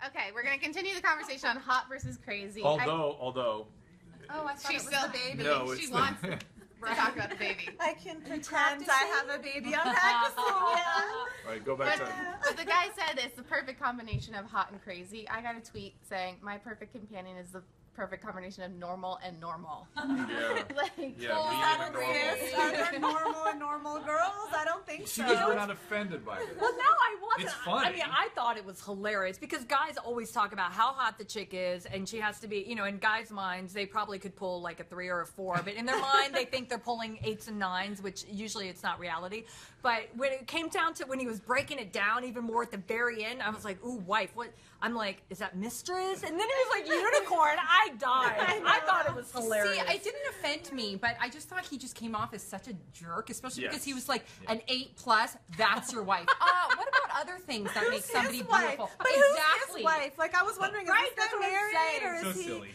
Okay, we're gonna continue the conversation on hot versus crazy. Although, oh, I thought she's it was still the baby. No, She it's wants to talk about the baby. I can pretend I have a baby. I'm practicing. Yeah. all right, go back to. But the guy said it's the perfect combination of hot and crazy. I got a tweet saying my perfect companion is the perfect combination of normal and normal. Yeah. Like, Yeah, Is me that and a normal. list? Are there normal and normal girls? I don't think so. Because we're not offended by this. Well, no, I wasn't. It's funny. I mean, I thought it was hilarious because guys always talk about how hot the chick is, and she has to be, you know, in guys' minds, they probably could pull like a 3 or a 4, but in their mind, they think they're pulling 8s and 9s, which usually it's not reality. But when it came down to when he was breaking it down even more at the very end, I was like, ooh, wife, what? I'm like, is that mistress? And then he was like, unicorn. I died. I thought it was hilarious. See, it didn't offend me, but I just thought he just came off as such a jerk, especially because he was like an 8+. That's your wife. What about other things that make somebody his wife? beautiful? But who's his wife? Like, I was wondering, Right, is this that's guy what I'm married saying. or is So he? silly.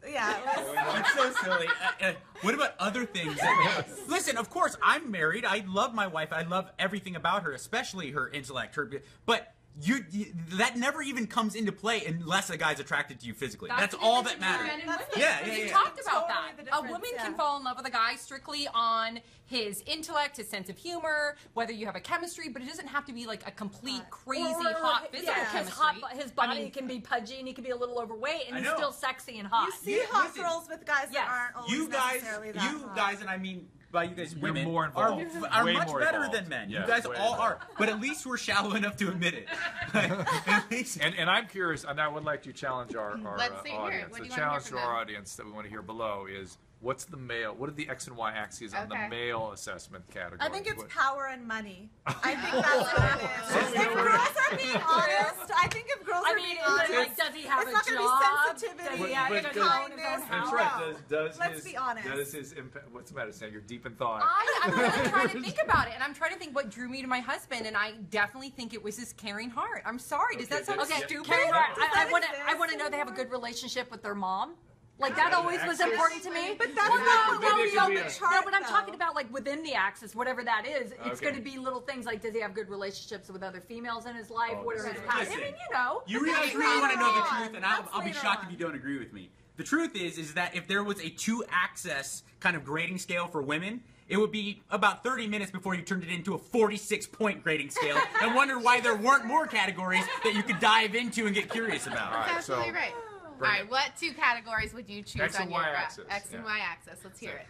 Yeah. It's so silly. What about other things? Listen, of course, I'm married. I love my wife. I love everything about her, especially her intellect. But you that never even comes into play unless a guy's attracted to you physically. That's all that matters. You talked about Totally that. the A difference, woman yeah. can fall in love with a guy strictly on his intellect, his sense of humor, whether you have a chemistry, but it doesn't have to be like a complete crazy hot physical chemistry. His body can be pudgy and he can be a little overweight and I he's know. still sexy and hot. You see hot listen. girls with guys that aren't always You guys, necessarily that hot. and I mean by you guys, You're women more involved. are Way much more better involved. than men. Yeah, you guys way all are. involved. But at least we're shallow enough to admit it. At least. And I'm curious, and I would like to challenge our Let's see here. audience. What do The you wanna hear challenge from to our them? audience that we want to hear below is what are the X and Y axes on the Okay. male assessment category? I think it's What- power and money. I think that's what it is. If girls are being honest, I think if girls I are mean, being is it honest, like, does he have it's a not going to job? be sensitivity. Does he have But- to but- own his own kindness. That's house? right. Does Let's his, be honest. Does his impact, what's the matter, Sam? You're deep in thought. I'm really trying to think about it, and I'm trying to think what drew me to my husband, and I definitely think it was his caring heart. I'm sorry, does that sound Okay, stupid? Karen, I that want to. exist? I want to know they have a good relationship with their mom. Like that always was important to me. But that's Maybe not it could on be the a- chart. No, but I'm though. talking about like within the axis, whatever that is. It's Okay. going to be little things like, does he have good relationships with other females in his life? Oh, What are this his is- past? I Listen, mean, you know. You guys that's really want to know the later truth, on. and I'll That's be later shocked on. if you don't agree with me. The truth is that if there was a 2-axis kind of grading scale for women, it would be about 30 minutes before you turned it into a 46-point grading scale and wondered why there weren't more categories that you could dive into and get curious about. All right, That's absolutely so right. All bring right, it. what 2 categories would you choose X on and your Y graph? axis, X and yeah. Y axis. Let's hear it.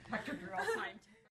Dr. Girl Scientist.